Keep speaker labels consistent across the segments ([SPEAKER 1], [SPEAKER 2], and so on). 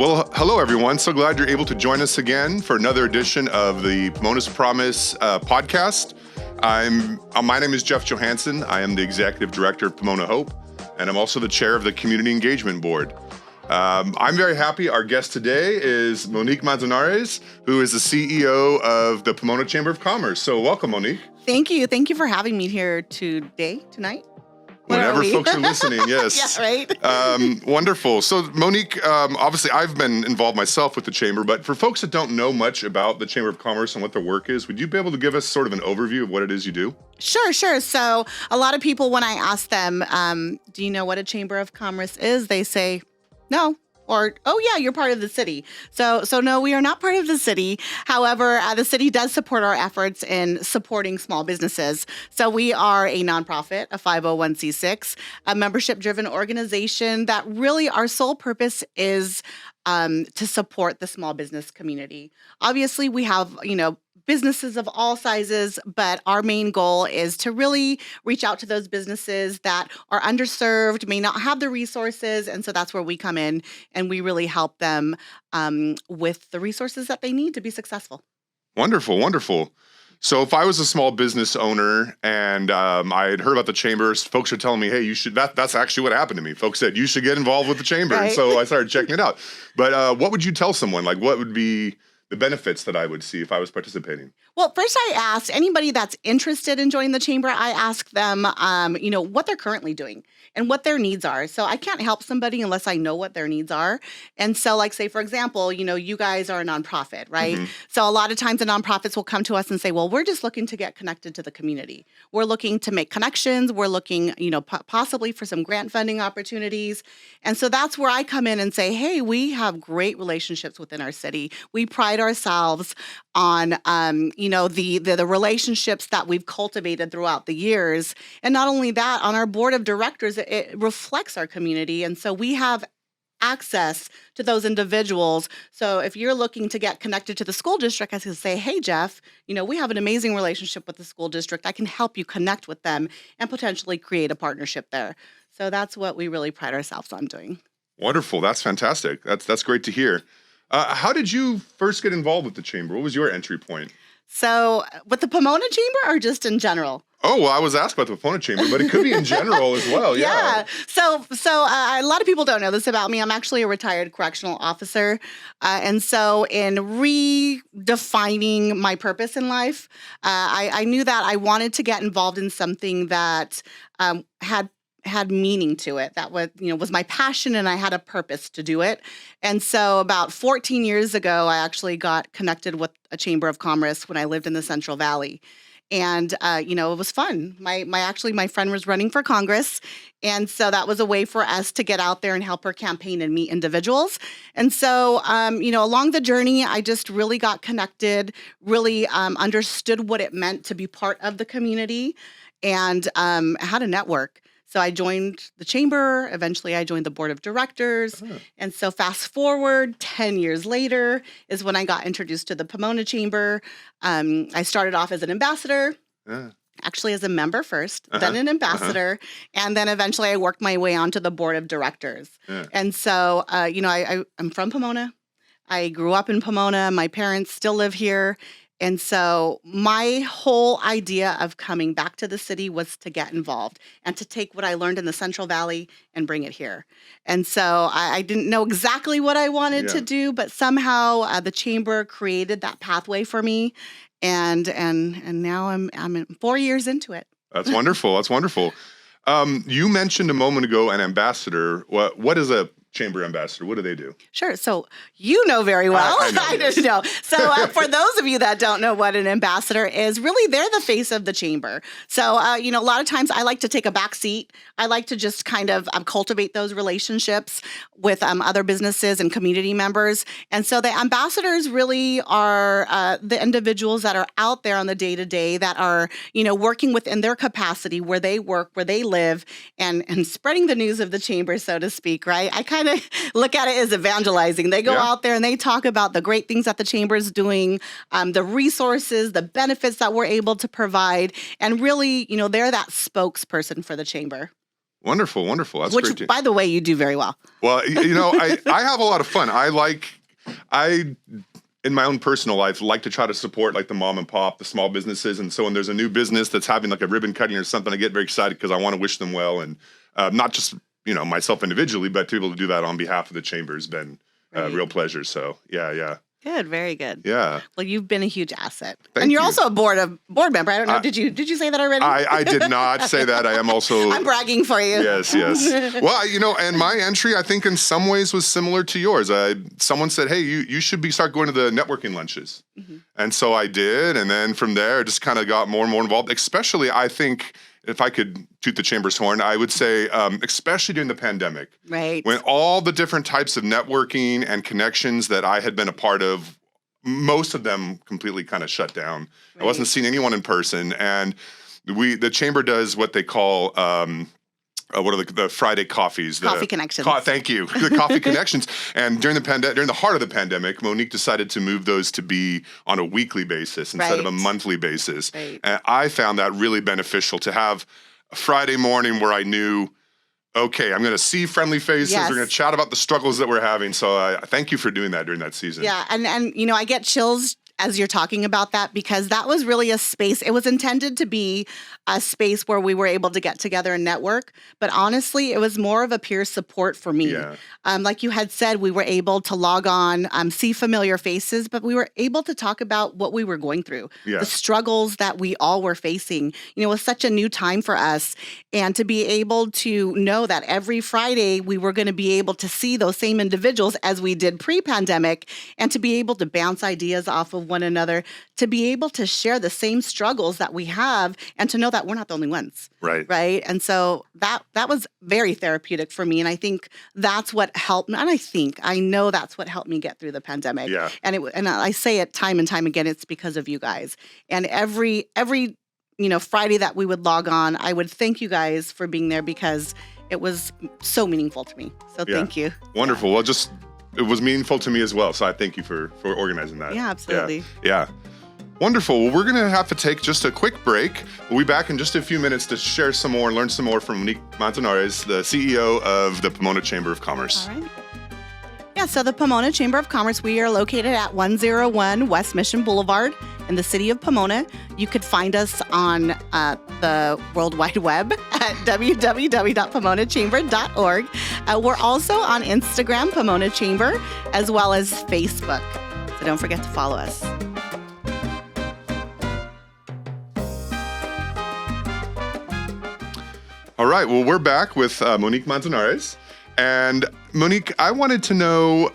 [SPEAKER 1] Well, hello, everyone. So glad you're able to join us again for another edition of the Pomona Promise podcast. My name is Jeff Johannsen. I am the Executive Director of Pomona Hope, and I'm also the Chair of the Community Engagement Board. I'm very happy. Our guest today is Monique Manzanares, who is the CEO of the Pomona Chamber of Commerce. So welcome, Monique.
[SPEAKER 2] Thank you. Thank you for having me here tonight.
[SPEAKER 1] Whenever folks are listening, yes.
[SPEAKER 2] Yeah, right.
[SPEAKER 1] Wonderful. So, Monique, obviously I've been involved myself with the Chamber, but for folks that don't know much about the Chamber of Commerce and what their work is, would you be able to give us sort of an overview of what it is you do?
[SPEAKER 2] Sure. So a lot of people, when I ask them, do you know what a Chamber of Commerce is? They say, no. Or, oh yeah, you're part of the city. So no, we are not part of the city. However, the city does support our efforts in supporting small businesses. So we are a nonprofit, a 501c6, a membership-driven organization that really our sole purpose is to support the small business community. Obviously, we have, businesses of all sizes, but our main goal is to really reach out to those businesses that are underserved, may not have the resources, and so that's where we come in and we really help them with the resources that they need to be successful.
[SPEAKER 1] Wonderful. So if I was a small business owner and I had heard about the chambers, folks are telling me, hey, you should, that's actually what happened to me. Folks said, you should get involved with the chamber.
[SPEAKER 2] Right.
[SPEAKER 1] And so I started checking it out. But what would you tell someone? Like, what would be the benefits that I would see if I was participating?
[SPEAKER 2] Well, first I asked anybody that's interested in joining the chamber, I asked them, what they're currently doing and what their needs are. So I can't help somebody unless I know what their needs are. And so like, say, for example, you guys are a nonprofit, right? Mm-hmm. So a lot of times the nonprofits will come to us and say, well, we're just looking to get connected to the community. We're looking to make connections. We're looking, possibly for some grant funding opportunities. And so that's where I come in and say, hey, we have great relationships within our city. We pride ourselves on, the relationships that we've cultivated throughout the years. And not only that, on our board of directors, it reflects our community. And so we have access to those individuals. So if you're looking to get connected to the school district, I can say, hey, Jeff, we have an amazing relationship with the school district. I can help you connect with them and potentially create a partnership there. So that's what we really pride ourselves on doing.
[SPEAKER 1] Wonderful. That's fantastic. That's great to hear. How did you first get involved with the chamber? What was your entry point?
[SPEAKER 2] So with the Pomona Chamber or just in general?
[SPEAKER 1] Oh, well, I was asked about the Pomona Chamber, but it could be in general as well.
[SPEAKER 2] Yeah. So a lot of people don't know this about me. I'm actually a retired correctional officer. And so in redefining my purpose in life, I knew that I wanted to get involved in something that had meaning to it. That was my passion, and I had a purpose to do it. And so about 14 years ago, I actually got connected with a Chamber of Commerce when I lived in the Central Valley. And, it was fun. My friend was running for Congress. And so that was a way for us to get out there and help her campaign and meet individuals. And so, along the journey, I just really got connected, really understood what it meant to be part of the community, and had a network. So I joined the chamber. Eventually, I joined the board of directors. Uh-huh. And so fast forward 10 years later is when I got introduced to the Pomona Chamber. I started off as an ambassador, actually as a member first, then an ambassador. And then eventually I worked my way onto the board of directors. And so, I'm from Pomona. I grew up in Pomona. My parents still live here. And so my whole idea of coming back to the city was to get involved and to take what I learned in the Central Valley and bring it here. And so I didn't know exactly what I wanted to do, but somehow the chamber created that pathway for me. And now I'm 4 years into it.
[SPEAKER 1] That's wonderful. That's wonderful. You mentioned a moment ago an ambassador. What is a chamber ambassador? What do they do?
[SPEAKER 2] Sure. So you know very well.
[SPEAKER 1] I
[SPEAKER 2] didn't know. So for those of you that don't know what an ambassador is, really they're the face of the chamber. So, a lot of times I like to take a back seat. I like to just kind of cultivate those relationships with other businesses and community members. And so the ambassadors really are the individuals that are out there on the day-to-day that are, working within their capacity where they work, where they live, and spreading the news of the chamber, so to speak, right? I kind of look at it as evangelizing. They go out there and they talk about the great things that the chamber is doing, the resources, the benefits that we're able to provide, and really, they're that spokesperson for the chamber.
[SPEAKER 1] Wonderful. That's
[SPEAKER 2] Which,
[SPEAKER 1] great. Which,
[SPEAKER 2] by the way, you do very well.
[SPEAKER 1] Well, I have a lot of fun. I in my own personal life, like to try to support like the mom and pop, the small businesses. And so when there's a new business that's having like a ribbon cutting or something, I get very excited because I want to wish them well. And not just, myself individually, but to be able to do that on behalf of the chamber has been a real pleasure. So yeah.
[SPEAKER 2] Good, very good.
[SPEAKER 1] Yeah.
[SPEAKER 2] Well, you've been a huge asset,
[SPEAKER 1] Thank
[SPEAKER 2] and you're
[SPEAKER 1] you.
[SPEAKER 2] also a board member. I don't know. Did you say that already?
[SPEAKER 1] I did not say that. I am also.
[SPEAKER 2] I'm bragging for you.
[SPEAKER 1] Yes. Well, and my entry, I think, in some ways was similar to yours. Someone said, "Hey, you should start going to the networking lunches," and so I did, and then from there, I just kind of got more and more involved. Especially, I think, if I could toot the chamber's horn, I would say, especially during the pandemic,
[SPEAKER 2] right,
[SPEAKER 1] when all the different types of networking and connections that I had been a part of, most of them completely kind of shut down. Right. I wasn't seeing anyone in person, and the chamber does what they call what are the Friday coffees?
[SPEAKER 2] Coffee connections.
[SPEAKER 1] Thank you. The coffee connections. And during the heart of the pandemic, Monique decided to move those to be on a weekly basis instead of a monthly basis.
[SPEAKER 2] Right.
[SPEAKER 1] And I found that really beneficial to have a Friday morning where I knew, okay, I'm going to see friendly faces.
[SPEAKER 2] Yes.
[SPEAKER 1] We're going to chat about the struggles that we're having. So I thank you for doing that during that season.
[SPEAKER 2] Yeah, and I get chills as you're talking about that, because that was really a space. It was intended to be a space where we were able to get together and network. But honestly, it was more of a peer support for me.
[SPEAKER 1] Yeah.
[SPEAKER 2] Like you had said, we were able to log on, see familiar faces, but we were able to talk about what we were going through, the struggles that we all were facing. It was such a new time for us. And to be able to know that every Friday we were going to be able to see those same individuals as we did pre-pandemic, and to be able to bounce ideas off of one another, to be able to share the same struggles that we have, and to know that we're not the only ones. Right. And so that was very therapeutic for me. And I think that's what helped me. And I know that's what helped me get through the pandemic.
[SPEAKER 1] Yeah.
[SPEAKER 2] And I say it time and time again, it's because of you guys. And every Friday that we would log on, I would thank you guys for being there, because it was so meaningful to me. So thank you.
[SPEAKER 1] Wonderful. Well, it was meaningful to me as well. So I thank you for organizing that.
[SPEAKER 2] Yeah, absolutely.
[SPEAKER 1] Yeah. Wonderful. Well, we're going to have to take just a quick break. We'll be back in just a few minutes to share some more, learn some more from Monique Manzanares, the CEO of the Pomona Chamber of Commerce.
[SPEAKER 2] All right. Yeah, so the Pomona Chamber of Commerce, we are located at 101 West Mission Boulevard in the city of Pomona. You could find us on the World Wide Web at www.pomonachamber.org. We're also on Instagram, Pomona Chamber, as well as Facebook. So don't forget to follow us.
[SPEAKER 1] All right. Well, we're back with Monique Manzanares. And Monique, I wanted to know,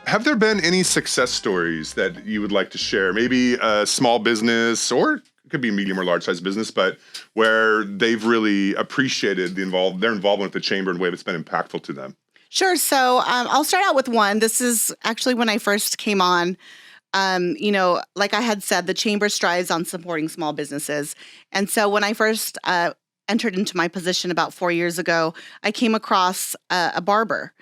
[SPEAKER 1] have there been any success stories that you would like to share? Maybe a small business, or it could be a medium or large size business, but where they've really appreciated their involvement with the chamber in a way that's been impactful to them.
[SPEAKER 2] Sure. So I'll start out with one. This is actually when I first came on. Like I had said, the chamber strives on supporting small businesses. And so when I first entered into my position about 4 years ago, I came across a barber,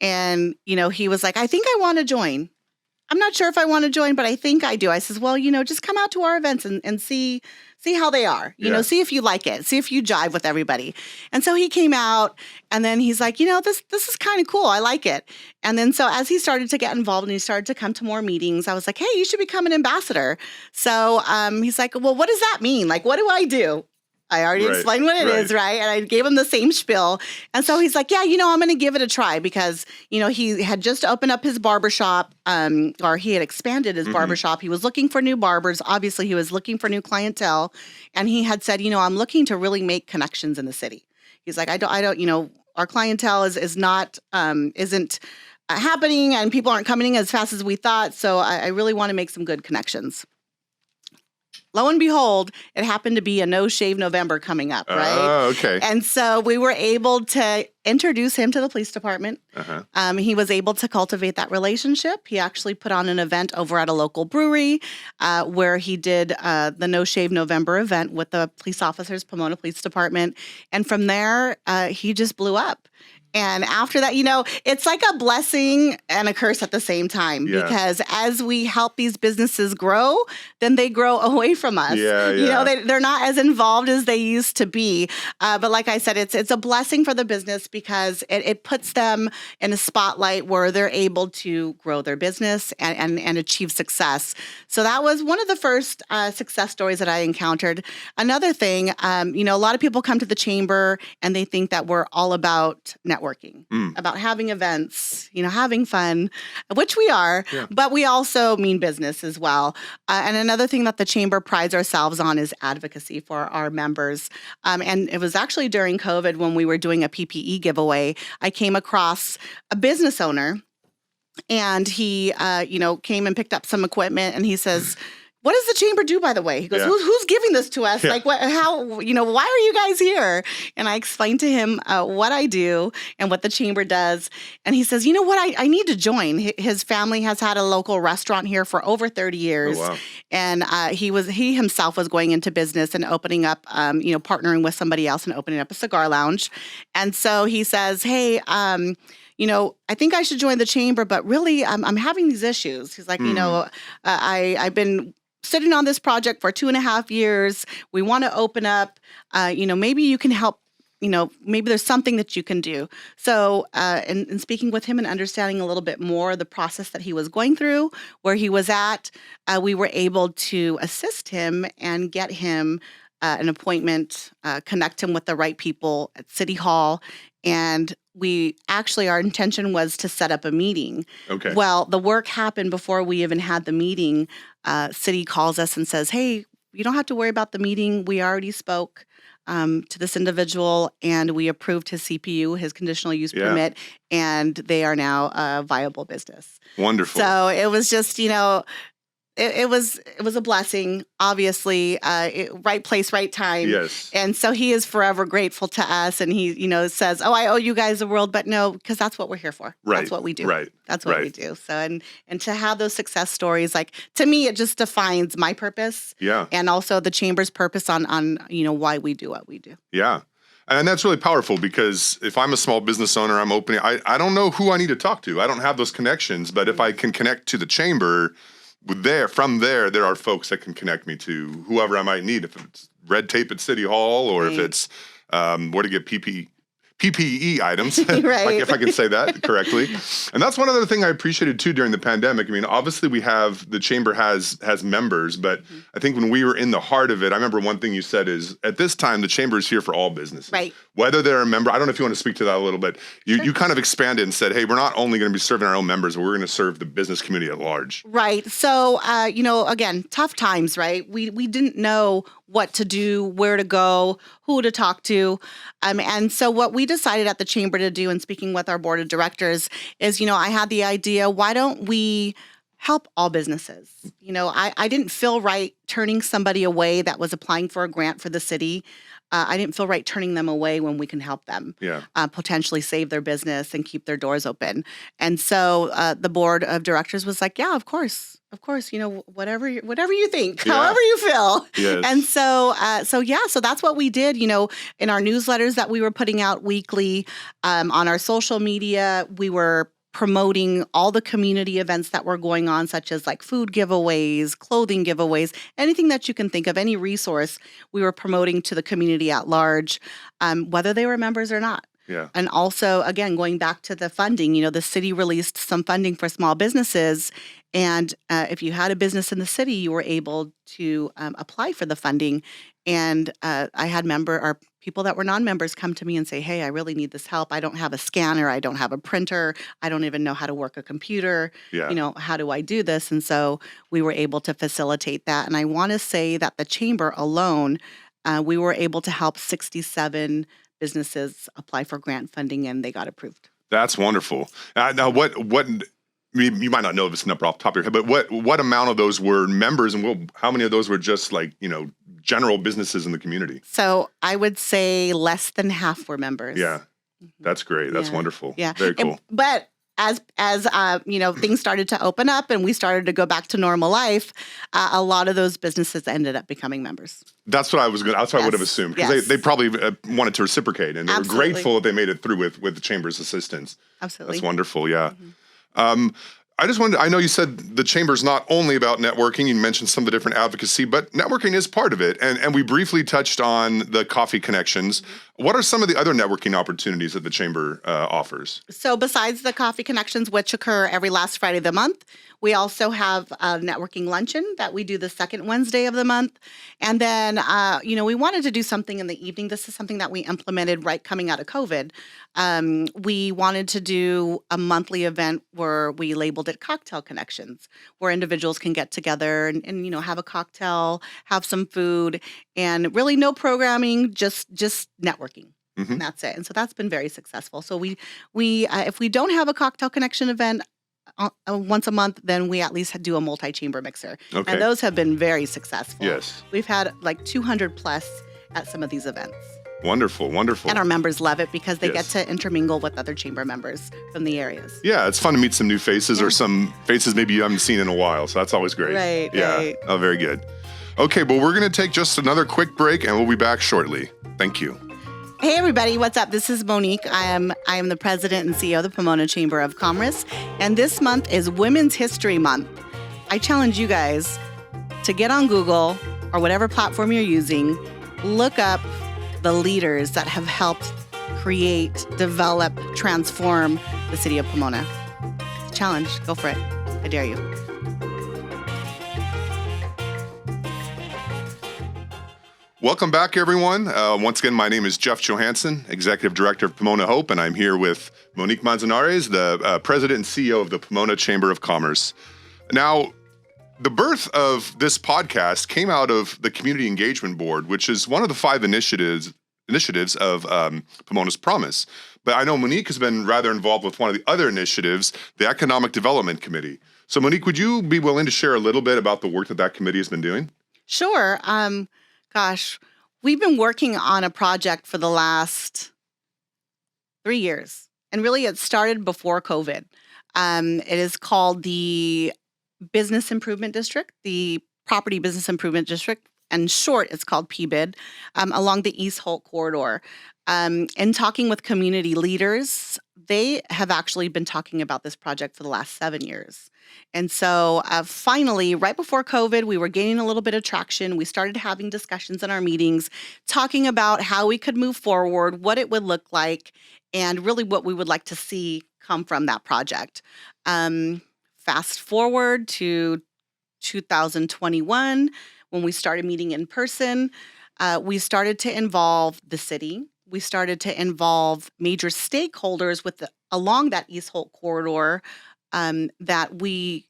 [SPEAKER 2] and, he was like, I think I want to join. I'm not sure if I want to join, but I think I do. I says, well, just come out to our events and see how they are, see if you like it, see if you jive with everybody. And so he came out, and then he's like, this is kind of cool. I like it. And then so as he started to get involved and he started to come to more meetings, I was like, hey, you should become an ambassador. So he's like, well, what does that mean? Like, what do I do? I already explained what it is, right? And I gave him the same spiel. And so he's like, yeah, I'm going to give it a try, because, he had just opened up his barbershop, or he had expanded his barbershop. He was looking for new barbers. Obviously, he was looking for new clientele. And he had said, I'm looking to really make connections in the city. He's like, I don't, our clientele isn't happening, and people aren't coming in as fast as we thought. So I really want to make some good connections. Lo and behold, it happened to be a No Shave November coming up, right?
[SPEAKER 1] Oh, okay.
[SPEAKER 2] And so we were able to introduce him to the police department. He was able to cultivate that relationship. He actually put on an event over at a local brewery where he did the No Shave November event with the police officers, Pomona Police Department. And from there, he just blew up. And after that, it's like a blessing and a curse at the same time, because as we help these businesses grow, then they grow away from us. They're not as involved as they used to be. But like I said, it's a blessing for the business because it puts them in a spotlight where they're able to grow their business and achieve success. So that was one of the first success stories that I encountered. Another thing, a lot of people come to the chamber and they think that we're all about networking, about having events, having fun, which we are, but we also mean business as well. And another thing that the chamber prides ourselves on is advocacy for our members. And it was actually during COVID when we were doing a PPE giveaway, I came across a business owner, and he, came and picked up some equipment, and he says, "What does the chamber do, by the way?" He goes, who's giving this to us? Like, why are you guys here? And I explained to him what I do and what the chamber does. And he says, "You know what? I need to join." His family has had a local restaurant here for over 30 years. Oh, wow. And he himself was going into business and opening up, partnering with somebody else and opening up a cigar lounge. And so he says, "Hey, I think I should join the chamber, but really I'm having these issues." He's like, I've been sitting on this project for 2.5 years. We want to open up, maybe you can help, maybe there's something that you can do. So in speaking with him and understanding a little bit more the process that he was going through, where he was at, we were able to assist him and get him an appointment, connect him with the right people at City Hall. And our intention was to set up a meeting. Okay. Well, the work happened before we even had the meeting. City calls us and says, "Hey, you don't have to worry about the meeting. We already spoke to this individual, and we approved his CPU, his conditional use permit, and they are now a viable business." Wonderful. So it was just, it was a blessing, obviously, right place, right time. Yes. And so he is forever grateful to us. And he, says, "Oh, I owe you guys the world," but no, because that's what we're here for. Right. That's what we do. Right. That's what we do. So, and to have those success stories, like, to me, it just defines my purpose. Yeah. And also the chamber's purpose on why we do what we do. Yeah. And that's really powerful, because if I'm a small business owner, I'm opening, I don't know who I need to talk to. I don't have those connections, but if I can connect to the chamber, from there are folks that can connect me to whoever I might need. If it's red tape at City Hall, or if it's where to get PPE items, like, if I can say that correctly. And that's one other thing I appreciated too during the pandemic. I mean, obviously the chamber has members, but I think when we were in the heart of it, I remember one thing you said is, at this time, the chamber is here for all businesses. Right. Whether they're a member, I don't know if you want to speak to that a little bit. You kind of expanded and said, "Hey, we're not only going to be serving our own members, but we're going to serve the business community at large." Right. So, again, tough times, right? We didn't know what to do, where to go, who to talk to. And so what we decided at the chamber to do, and speaking with our board of directors, is, I had the idea, why don't we help all businesses? I didn't feel right turning somebody away that was applying for a grant for the city. I didn't feel right turning them away when we can help them potentially save their business and keep their doors open. And so the board of directors was like, "Yeah, of course, whatever you think, however you feel." Yes. And so that's what we did, in our newsletters that we were putting out weekly, on our social media, we were promoting all the community events that were going on, such as like food giveaways, clothing giveaways, anything that you can think of, any resource we were promoting to the community at large, whether they were members or not. Yeah. And also, again, going back to the funding, the city released some funding for small businesses. And if you had a business in the city, you were able to apply for the funding. And I had people that were non-members come to me and say, "Hey, I really need this help. I don't have a scanner. I don't have a printer. I don't even know how to work a computer. Yeah. How do I do this?" And so we were able to facilitate that. And I want to say that the chamber alone, we were able to help 67 businesses apply for grant funding, and they got approved. That's wonderful. Now, what you might not know this number off the top of your head, but what amount of those were members, and how many of those were just like, general businesses in the community? So I would say less than half were members. Yeah, that's great. That's wonderful. Yeah, very cool. But things started to open up and we started to go back to normal life, a lot of those businesses ended up becoming members.
[SPEAKER 1] That's what I was going. That's what I would have assumed, because they probably wanted to reciprocate, and they were grateful that they made it through with the chamber's assistance.
[SPEAKER 2] Absolutely,
[SPEAKER 1] that's wonderful. Yeah. I just wanted. I know you said the chamber's not only about networking. You mentioned some of the different advocacy, but networking is part of it. And we briefly touched on the coffee connections. What are some of the other networking opportunities that the chamber offers?
[SPEAKER 2] So besides the coffee connections, which occur every last Friday of the month, we also have a networking luncheon that we do the second Wednesday of the month. And then, we wanted to do something in the evening. This is something that we implemented right coming out of COVID. We wanted to do a monthly event where we labeled it Cocktail Connections, where individuals can get together and have a cocktail, have some food, and really no programming, just networking.
[SPEAKER 1] Mm-hmm.
[SPEAKER 2] And that's it. And so that's been very successful. So we if we don't have a Cocktail Connection event once a month, then we at least do a multi-chamber mixer.
[SPEAKER 1] Okay.
[SPEAKER 2] And those have been very successful.
[SPEAKER 1] Yes.
[SPEAKER 2] We've had like 200 plus at some of these events.
[SPEAKER 1] Wonderful, wonderful.
[SPEAKER 2] And our members love it because they get to intermingle with other chamber members from the areas.
[SPEAKER 1] Yeah, it's fun to meet some new faces or some faces maybe you haven't seen in a while. So that's always great.
[SPEAKER 2] Right,
[SPEAKER 1] yeah.
[SPEAKER 2] right.
[SPEAKER 1] Oh, very good. Okay, well, we're going to take just another quick break and we'll be back shortly. Thank you.
[SPEAKER 2] Hey everybody, what's up? This is Monique. I am the president and CEO of the Pomona Chamber of Commerce, and this month is Women's History Month. I challenge you guys to get on Google or whatever platform you're using, look up the leaders that have helped create, develop, transform the city of Pomona. It's a challenge. Go for it. I dare you.
[SPEAKER 1] Welcome back, everyone. Once again, my name is Jeff Johannsen, Executive Director of Pomona Hope, and I'm here with Monique Manzanares, the President and CEO of the Pomona Chamber of Commerce. Now, the birth of this podcast came out of the Community Engagement Board, which is one of the 5 initiatives of Pomona's Promise. But I know Monique has been rather involved with one of the other initiatives, the Economic Development Committee. So, Monique, would you be willing to share a little bit about the work that committee has been doing?
[SPEAKER 2] Sure. Gosh, we've been working on a project for the last 3 years. And really, it started before COVID. It is called the Business Improvement District, the Property Business Improvement District. In short, it's called PBID, along the East Holt corridor. In talking with community leaders, they have actually been talking about this project for the last 7 years. And so finally, right before COVID, we were gaining a little bit of traction. We started having discussions in our meetings, talking about how we could move forward, what it would look like, and really what we would like to see come from that project. Fast forward to 2021, when we started meeting in person, we started to involve the city. We started to involve major stakeholders along that East Holt corridor that we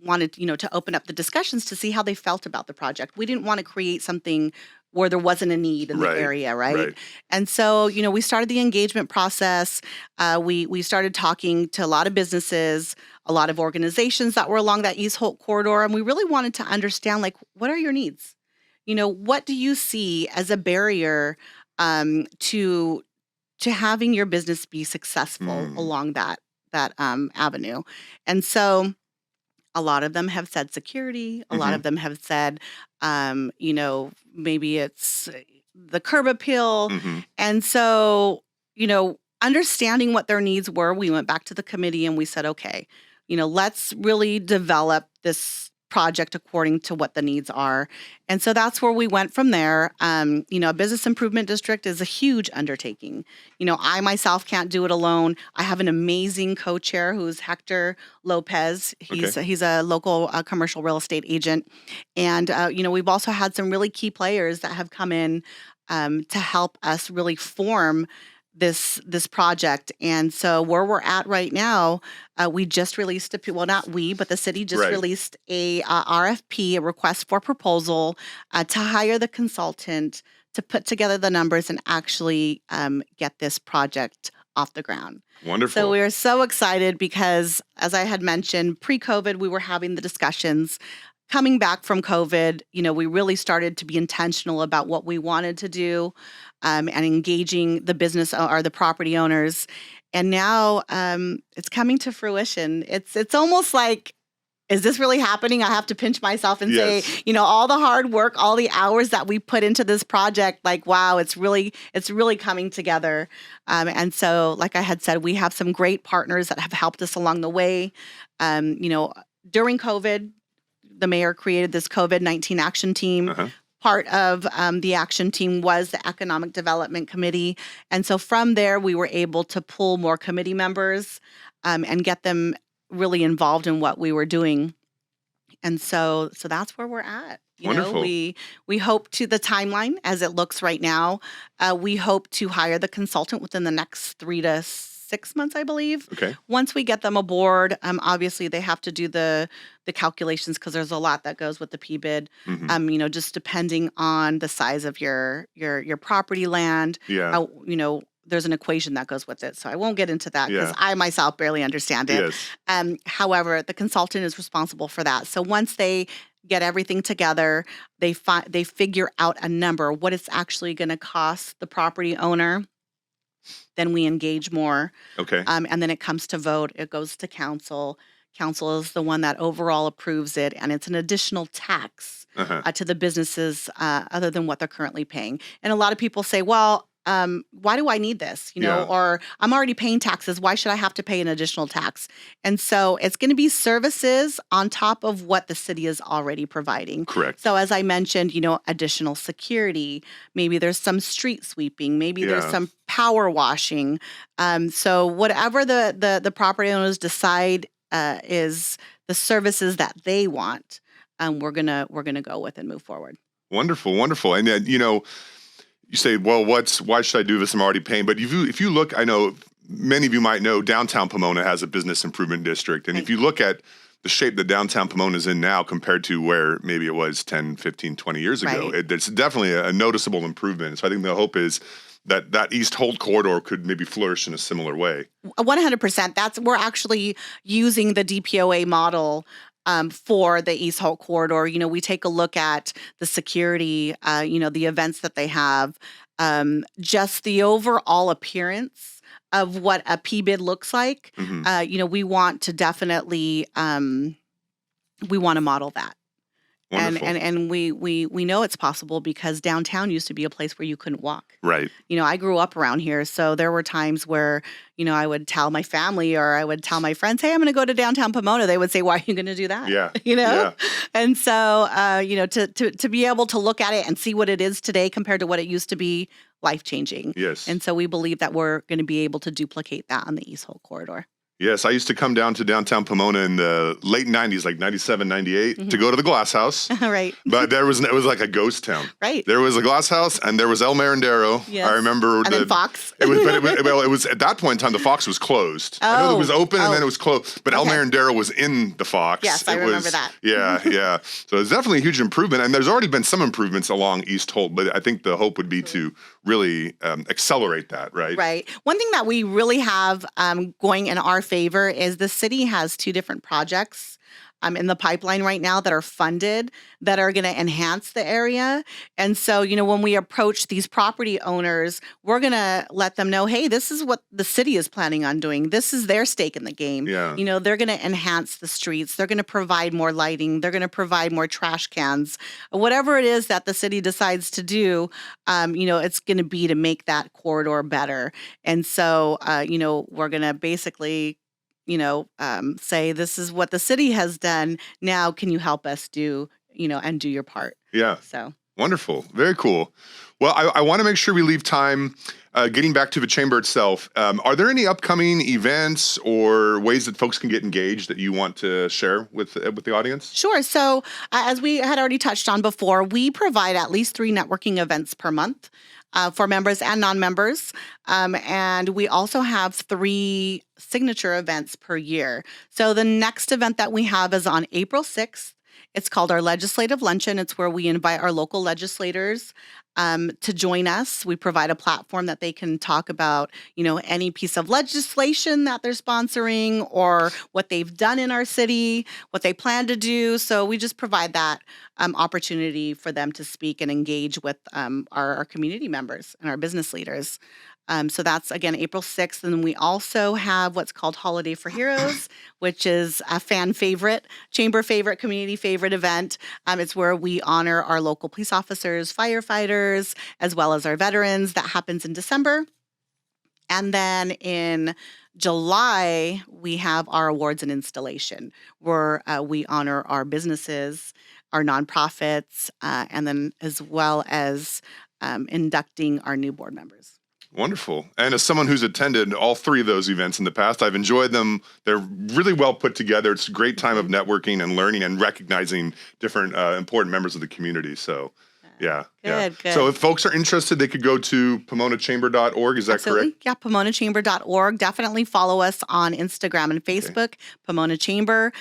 [SPEAKER 2] wanted, to open up the discussions to see how they felt about the project. We didn't want to create something where there wasn't a need in the area, right? And so, we started the engagement process. We started talking to a lot of businesses, a lot of organizations that were along that East Holt corridor, and we really wanted to understand, what are your needs? What do you see as a barrier to having your business be successful along that avenue? And so a lot of them have said security. A lot of them have said, maybe it's the curb appeal. And so, understanding what their needs were, we went back to the committee and we said, okay, let's really develop this project according to what the needs are. And so that's where we went from there. A business improvement district is a huge undertaking. I myself can't do it alone. I have an amazing co-chair who's Hector Lopez. He's a local commercial real estate agent. And, we've also had some really key players that have come in to help us really form this project. And so where we're at right now, we just released not we, but the city just released a RFP, a request for proposal, to hire the consultant to put together the numbers and actually get this project off the ground.
[SPEAKER 1] Wonderful.
[SPEAKER 2] So we are so excited because, as I had mentioned, pre-COVID, we were having the discussions. Coming back from COVID, we really started to be intentional about what we wanted to do and engaging the business or the property owners. And now it's coming to fruition. It's almost like, is this really happening? I have to pinch myself and say, all the hard work, all the hours that we put into this project, like, wow, it's really coming together. And so, like I had said, we have some great partners that have helped us along the way. During COVID, the mayor created this COVID-19 action team. Part of the action team was the Economic Development Committee. And so from there, we were able to pull more committee members and get them really involved in what we were doing. And so that's where we're at.
[SPEAKER 1] Wonderful.
[SPEAKER 2] We hope to, the timeline as it looks right now, we hope to hire the consultant within the next 3 to 6 months, I believe.
[SPEAKER 1] Okay.
[SPEAKER 2] Once we get them aboard, obviously they have to do the calculations because there's a lot that goes with the PBID. Just depending on the size of your property land.
[SPEAKER 1] Yeah.
[SPEAKER 2] There's an equation that goes with it. So I won't get into that because I myself barely understand it.
[SPEAKER 1] Yes.
[SPEAKER 2] However, the consultant is responsible for that. So once they get everything together, they figure out a number, what it's actually going to cost the property owner. Then we engage more.
[SPEAKER 1] Okay.
[SPEAKER 2] And then it comes to vote. It goes to council. Council is the one that overall approves it. And it's an additional tax to the businesses other than what they're currently paying. And a lot of people say, well, why do I need this? Or I'm already paying taxes. Why should I have to pay an additional tax? And so it's going to be services on top of what the city is already providing.
[SPEAKER 1] Correct.
[SPEAKER 2] So as I mentioned, additional security, maybe there's some street sweeping, maybe there's some power washing. So whatever the property owners decide is the services that they want, we're gonna go with and move forward.
[SPEAKER 1] Wonderful, wonderful. And then, you say, well, why should I do this? I'm already paying. But if you look, I know many of you might know downtown Pomona has a business improvement district. And if you look at the shape that downtown Pomona is in now compared to where maybe it was 10, 15, 20 years ago, it's definitely a noticeable improvement. So I think the hope is that East Holt corridor could maybe flourish in a similar way.
[SPEAKER 2] 100%. We're actually using the DPOA model for the East Holt corridor. We take a look at the security, the events that they have, just the overall appearance of what a PBID looks like. We want to definitely, we want to model that.
[SPEAKER 1] Wonderful.
[SPEAKER 2] And we know it's possible because downtown used to be a place where you couldn't walk.
[SPEAKER 1] Right.
[SPEAKER 2] I grew up around here, so there were times where, I would tell my family or I would tell my friends, hey, I'm going to go to downtown Pomona. They would say, why are you going to do that?
[SPEAKER 1] Yeah.
[SPEAKER 2] Yeah. And so, to be able to look at it and see what it is today compared to what it used to be, life-changing.
[SPEAKER 1] Yes.
[SPEAKER 2] And so we believe that we're going to be able to duplicate that on the East Holt corridor.
[SPEAKER 1] Yes, I used to come down to downtown Pomona in the late 90s, like 97, 98, to go to the Glass House.
[SPEAKER 2] Right.
[SPEAKER 1] But it was like a ghost town.
[SPEAKER 2] Right.
[SPEAKER 1] There was a Glass House and there was El Merendero.
[SPEAKER 2] Yes.
[SPEAKER 1] I remember.
[SPEAKER 2] And then Fox.
[SPEAKER 1] It was at that point in time, the Fox was closed. I know it was open and then it was closed. But El Merendero was in the Fox.
[SPEAKER 2] Yes, I remember that.
[SPEAKER 1] Yeah. So it's definitely a huge improvement. And there's already been some improvements along East Holt, but I think the hope would be to really accelerate that, right?
[SPEAKER 2] Right. One thing that we really have going in our favor is the city has 2 different projects in the pipeline right now that are funded that are going to enhance the area. And so, when we approach these property owners, we're going to let them know, hey, this is what the city is planning on doing. This is their stake in the game.
[SPEAKER 1] Yeah.
[SPEAKER 2] They're going to enhance the streets. They're going to provide more lighting. They're going to provide more trash cans. Whatever it is that the city decides to do, it's going to be to make that corridor better. And so, we're going to basically say, this is what the city has done. Now, can you help us do, and do your part?
[SPEAKER 1] Yeah.
[SPEAKER 2] So
[SPEAKER 1] wonderful. Very cool. Well, I want to make sure we leave time getting back to the chamber itself. Are there any upcoming events or ways that folks can get engaged that you want to share with the audience?
[SPEAKER 2] Sure. So as we had already touched on before, we provide at least 3 networking events per month. For members and non-members. And we also have 3 signature events per year. So the next event that we have is on April 6th. It's called our Legislative Luncheon. It's where we invite our local legislators to join us. We provide a platform that they can talk about, any piece of legislation that they're sponsoring or what they've done in our city, what they plan to do. So we just provide that opportunity for them to speak and engage with our community members and our business leaders. So that's, again, April 6th. And then we also have what's called Holiday for Heroes, which is a fan favorite, chamber favorite, community favorite event. It's where we honor our local police officers, firefighters, as well as our veterans. That happens in December. And then in July, we have our awards and installation, where we honor our businesses, our nonprofits, and then as well as inducting our new board members.
[SPEAKER 1] Wonderful. And as someone who's attended all three of those events in the past, I've enjoyed them. They're really well put together. It's a great time of networking and learning and recognizing different important members of the community. So, yeah.
[SPEAKER 2] Good.
[SPEAKER 1] So if folks are interested, they could go to PomonaChamber.org. Is that
[SPEAKER 2] Absolutely.
[SPEAKER 1] correct?
[SPEAKER 2] Yeah, PomonaChamber.org. Definitely follow us on Instagram and Facebook, Pomona Chamber.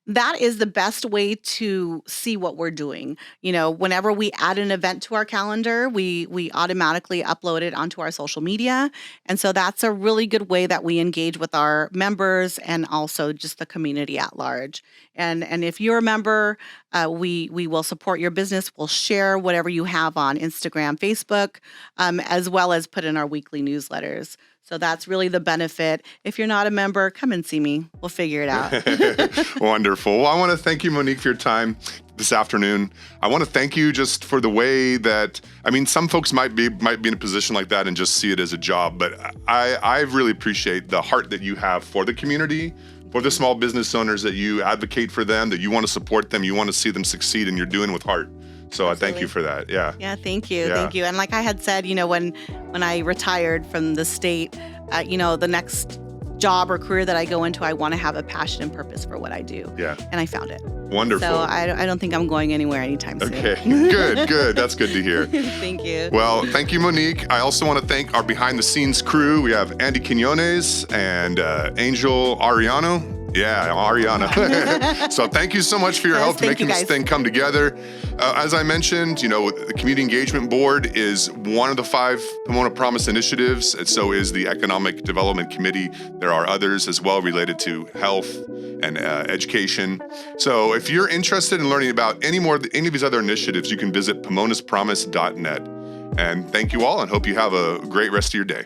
[SPEAKER 2] That is the best way to see what we're doing. Whenever we add an event to our calendar, we automatically upload it onto our social media. And so that's a really good way that we engage with our members and also just the community at large. And if you're a member, we will support your business. We'll share whatever you have on Instagram, Facebook, as well as put in our weekly newsletters. So that's really the benefit. If you're not a member, come and see me. We'll figure it out.
[SPEAKER 1] Wonderful. Well, I want to thank you, Monique, for your time this afternoon. I want to thank you just for the way that, some folks might be in a position like that and just see it as a job, but I really appreciate the heart that you have for the community, for the small business owners, that you advocate for them, that you want to support them, you want to see them succeed, and you're doing it with heart. So I thank you for that. Yeah.
[SPEAKER 2] Yeah, thank you.
[SPEAKER 1] Yeah.
[SPEAKER 2] Thank you. And like I had said, when I retired from the state, the next job or career that I go into, I want to have a passion and purpose for what I do.
[SPEAKER 1] Yeah.
[SPEAKER 2] And I found it.
[SPEAKER 1] Wonderful.
[SPEAKER 2] So I don't think I'm going anywhere anytime soon.
[SPEAKER 1] Okay. Good. That's good to hear.
[SPEAKER 2] Thank you.
[SPEAKER 1] Well, thank you, Monique. I also want to thank our behind-the-scenes crew. We have Andy Quiñones and Angel Arellano. Yeah, Ariana. So thank you so much for your help making this thing come together. As I mentioned, the Community Engagement Board is one of the 5 Pomona Promise initiatives, and so is the Economic Development Committee. There are others as well related to health and education. So if you're interested in learning about any of these other initiatives, you can visit PomonasPromise.net. And thank you all, and hope you have a great rest of your day.